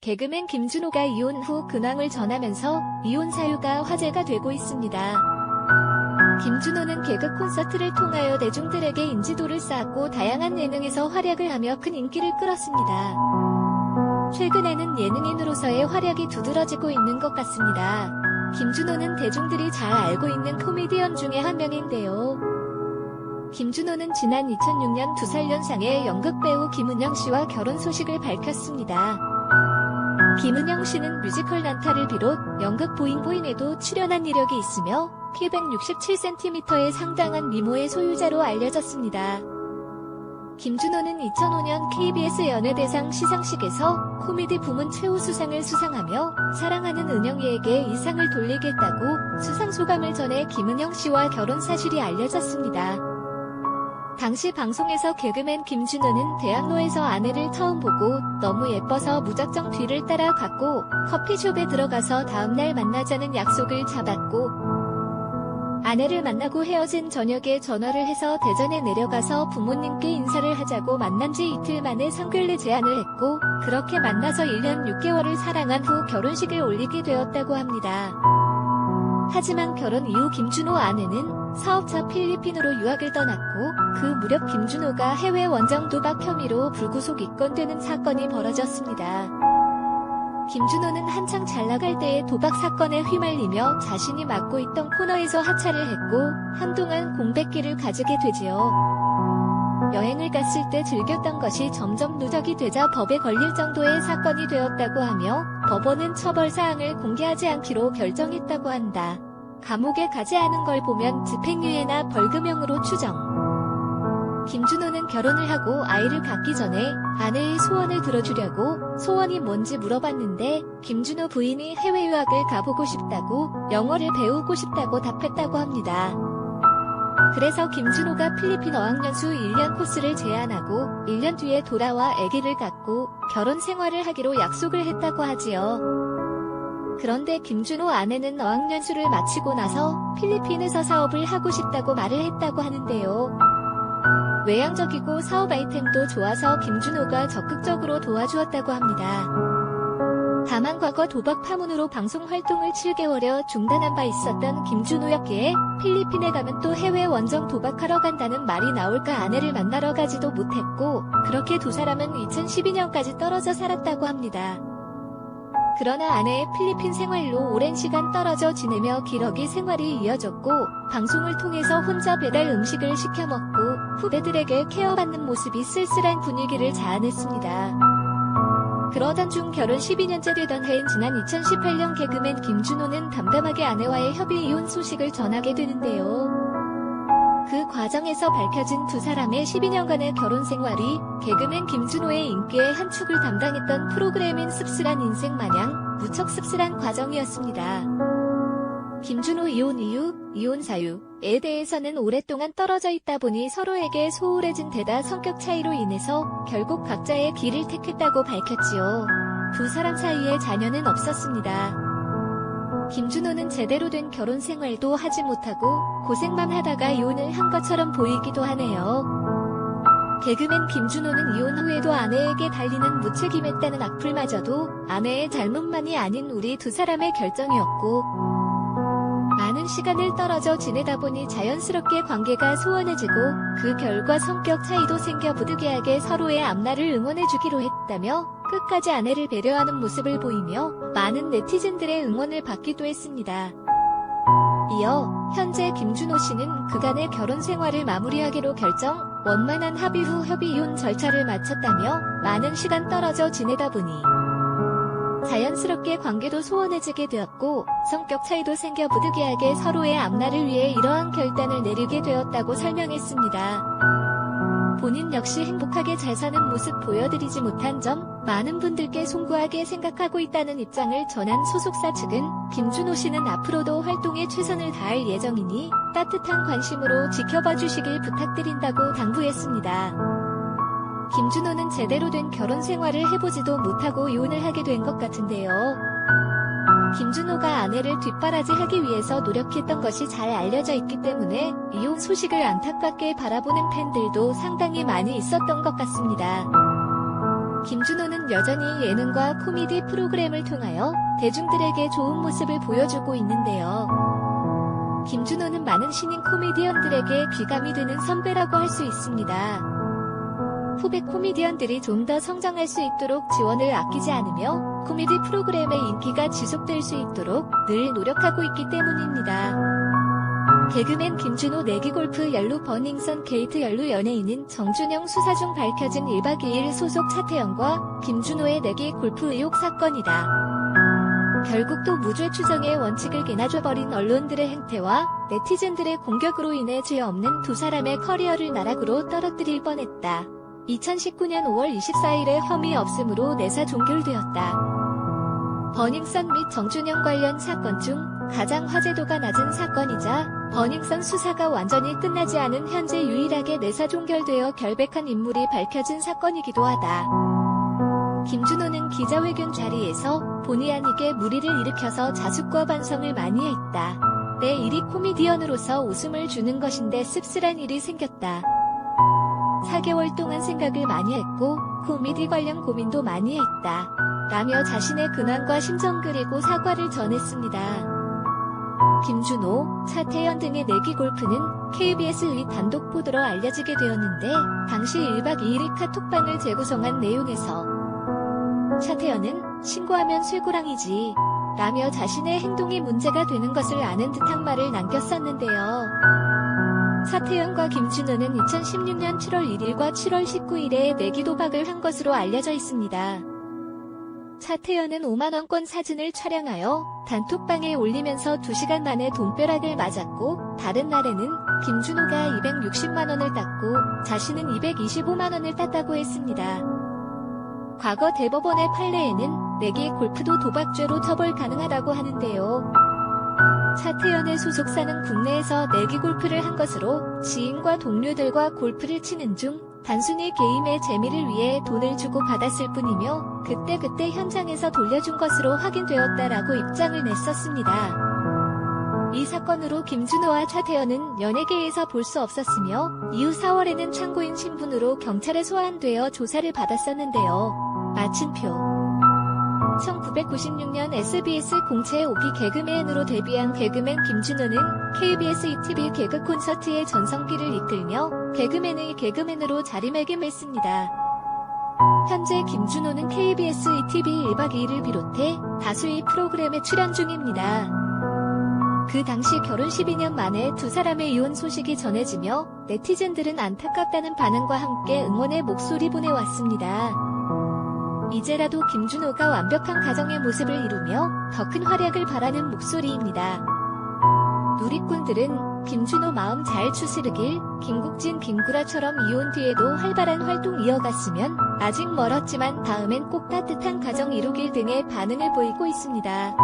개그맨 김준호가 이혼 후 근황을 전하면서 이혼 사유가 화제가 되고 있습니다. 김준호는 개그 콘서트를 통하여 대중들에게 인지도를 쌓았고 다양한 예능에서 활약을 하며 큰 인기를 끌었습니다. 최근에는 예능인으로서의 활약이 두드러지고 있는 것 같습니다. 김준호는 대중들이 잘 알고 있는 코미디언 중에 한 명인데요. 김준호는 지난 2006년 2살 연상의 연극배우 김은영 씨와 결혼 소식을 밝혔습니다. 김은영 씨는 뮤지컬 난타를 비롯 연극 보잉보잉에도 출연한 이력이 있으며 키 167cm의 상당한 미모의 소유자로 알려졌습니다. 김준호는 2005년 KBS 연예대상 시상식에서 코미디 부문 최우수상을 수상하며 사랑하는 은영이에게 이 상을 돌리겠다고 수상 소감을 전해 김은영 씨와 결혼 사실이 알려졌습니다. 당시 방송에서 개그맨 김준호는 대학로에서 아내를 처음 보고 너무 예뻐서 무작정 뒤를 따라갔고 커피숍에 들어가서 다음날 만나자는 약속을 잡았고 아내를 만나고 헤어진 저녁에 전화를 해서 대전에 내려가서 부모님께 인사를 하자고 만난 지 이틀 만에 상견례 제안을 했고 그렇게 만나서 1년 6개월을 사랑한 후 결혼식을 올리게 되었다고 합니다. 하지만 결혼 이후 김준호 아내는 사업차 필리핀으로 유학을 떠났고 그 무렵 김준호가 해외 원정 도박 혐의로 불구속 입건되는 사건이 벌어졌습니다. 김준호는 한창 잘나갈 때의 도박 사건에 휘말리며 자신이 맡고 있던 코너에서 하차를 했고 한동안 공백기를 가지게 되지요. 여행을 갔을 때 즐겼던 것이 점점 누적이 되자 법에 걸릴 정도의 사건이 되었다고 하며 법원은 처벌사항을 공개하지 않기로 결정했다고 한다. 감옥에 가지 않은 걸 보면 집행유예나 벌금형으로 추정. 김준호는 결혼을 하고 아이를 갖기 전에 아내의 소원을 들어주려고 소원이 뭔지 물어봤는데 김준호 부인이 해외 유학을 가보고 싶다고 영어를 배우고 싶다고 답했다고 합니다. 그래서 김준호가 필리핀 어학연수 1년 코스를 제안하고 1년 뒤에 돌아와 아기를 갖고 결혼 생활을 하기로 약속을 했다고 하지요. 그런데 김준호 아내는 어학연수를 마치고 나서 필리핀에서 사업을 하고 싶다고 말을 했다고 하는데요. 외향적이고 사업 아이템도 좋아서 김준호가 적극적으로 도와주었다고 합니다. 다만 과거 도박 파문으로 방송 활동을 7개월여 중단한 바 있었던 김준호였기에 필리핀에 가면 또 해외 원정 도박하러 간다는 말이 나올까 아내를 만나러 가지도 못했고 그렇게 두 사람은 2012년까지 떨어져 살았다고 합니다. 그러나 아내의 필리핀 생활로 오랜 시간 떨어져 지내며 기러기 생활이 이어졌고 방송을 통해서 혼자 배달 음식을 시켜 먹고 후배들에게 케어받는 모습이 쓸쓸한 분위기를 자아냈습니다. 그러던 중 결혼 12년째 되던 해인 지난 2018년 개그맨 김준호는 담담하게 아내와의 협의 이혼 소식을 전하게 되는데요. 그 과정에서 밝혀진 두 사람의 12년간의 결혼 생활이 개그맨 김준호의 인기의 한 축을 담당했던 프로그램인 씁쓸한 인생 마냥 무척 씁쓸한 과정이었습니다. 김준호 이혼 이유, 이혼 사유에 대해서는 오랫동안 떨어져 있다 보니 서로에게 소홀해진 데다 성격 차이로 인해서 결국 각자의 길을 택했다고 밝혔지요. 두 사람 사이에 자녀는 없었습니다. 김준호는 제대로 된 결혼 생활도 하지 못하고 고생만 하다가 이혼을 한 것처럼 보이기도 하네요. 개그맨 김준호는 이혼 후에도 아내에게 달리는 무책임했다는 악플마저도 아내의 잘못만이 아닌 우리 두 사람의 결정이었고 많은 시간을 떨어져 지내다 보니 자연스럽게 관계가 소원해지고 그 결과 성격 차이도 생겨 부득이하게 서로의 앞날을 응원해주기로 했다며 끝까지 아내를 배려하는 모습을 보이며 많은 네티즌들의 응원을 받기도 했습니다. 이어 현재 김준호 씨는 그간의 결혼 생활을 마무리하기로 결정, 원만한 합의 후 협의 이혼 절차를 마쳤다며 많은 시간 떨어져 지내다 보니 자연스럽게 관계도 소원해지게 되었고 성격 차이도 생겨 부득이하게 서로의 앞날을 위해 이러한 결단을 내리게 되었다고 설명했습니다. 본인 역시 행복하게 잘 사는 모습 보여드리지 못한 점 많은 분들께 송구하게 생각하고 있다는 입장을 전한 소속사 측은 김준호 씨는 앞으로도 활동에 최선을 다할 예정이니 따뜻한 관심으로 지켜봐 주시길 부탁드린다고 당부했습니다. 김준호는 제대로 된 결혼 생활을 해보지도 못하고 이혼을 하게 된 것 같은데요. 김준호가 아내를 뒷바라지하기 위해서 노력했던 것이 잘 알려져 있기 때문에 이혼 소식을 안타깝게 바라보는 팬들도 상당히 많이 있었던 것 같습니다. 김준호는 여전히 예능과 코미디 프로그램을 통하여 대중들에게 좋은 모습을 보여주고 있는데요. 김준호는 많은 신인 코미디언들에게 귀감이 되는 선배라고 할 수 있습니다. 후배 코미디언들이 좀 더 성장할 수 있도록 지원을 아끼지 않으며 코미디 프로그램의 인기가 지속될 수 있도록 늘 노력하고 있기 때문입니다. 개그맨 김준호 내기골프 연루 버닝썬 게이트 연루 연예인인 정준영 수사 중 밝혀진 1박 2일 소속 차태현과 김준호의 내기 골프 의혹 사건이다. 결국 또 무죄 추정의 원칙을 깨놔줘버린 언론들의 행태와 네티즌들의 공격으로 인해 죄 없는 두 사람의 커리어를 나락으로 떨어뜨릴 뻔했다. 2019년 5월 24일에 혐의 없음으로 내사 종결되었다. 버닝썬 및 정준영 관련 사건 중 가장 화제도가 낮은 사건이자 버닝썬 수사가 완전히 끝나지 않은 현재 유일하게 내사 종결되어 결백한 인물이 밝혀진 사건이기도 하다. 김준호는 기자회견 자리에서 본의 아니게 무리를 일으켜서 자숙과 반성을 많이 했다. 내 일이 코미디언으로서 웃음을 주는 것인데 씁쓸한 일이 생겼다. 4개월 동안 생각을 많이 했고 코미디 관련 고민도 많이 했다. 라며 자신의 근황과 심정 그리고 사과를 전했습니다. 김준호, 차태현 등의 내기 골프는 KBS의 단독 보도로 알려지게 되었는데 당시 1박 2일의 카톡방을 재구성한 내용에서 차태현은 신고하면 쇠고랑이지 라며 자신의 행동이 문제가 되는 것을 아는 듯한 말을 남겼었는데요. 차태현과 김준호는 2016년 7월 1일과 7월 19일에 내기 도박을 한 것으로 알려져 있습니다. 차태현은 5만원권 사진을 촬영하여 단톡방에 올리면서 2시간 만에 돈벼락을 맞았고 다른 날에는 김준호가 260만원을 땄고 자신은 225만원을 땄다고 했습니다. 과거 대법원의 판례에는 내기 골프도 도박죄로 처벌 가능하다고 하는데요. 차태현의 소속사는 국내에서 내기 골프를 한 것으로 지인과 동료들과 골프를 치는 중 단순히 게임의 재미를 위해 돈을 주고 받았을 뿐이며 그때 현장에서 돌려준 것으로 확인되었다라고 입장을 냈었습니다. 이 사건으로 김준호와 차태현은 연예계에서 볼 수 없었으며 이후 4월에는 참고인 신분으로 경찰에 소환되어 조사를 받았었는데요. 마침표 1996년 SBS 공채 오피 개그맨으로 데뷔한 개그맨 김준호는 KBS ETV 개그 콘서트의 전성기를 이끌며 개그맨의 개그맨으로 자리매김했습니다. 현재 김준호는 KBS ETV 1박 2일을 비롯해 다수의 프로그램에 출연 중입니다. 그 당시 결혼 12년 만에 두 사람의 이혼 소식이 전해지며 네티즌들은 안타깝다는 반응과 함께 응원의 목소리 보내왔습니다. 이제라도 김준호가 완벽한 가정의 모습을 이루며 더 큰 활약을 바라는 목소리입니다. 누리꾼들은 김준호 마음 잘 추스르길, 김국진 김구라처럼 이혼 뒤에도 활발한 활동 이어갔으면 아직 멀었지만 다음엔 꼭 따뜻한 가정 이루길 등의 반응을 보이고 있습니다.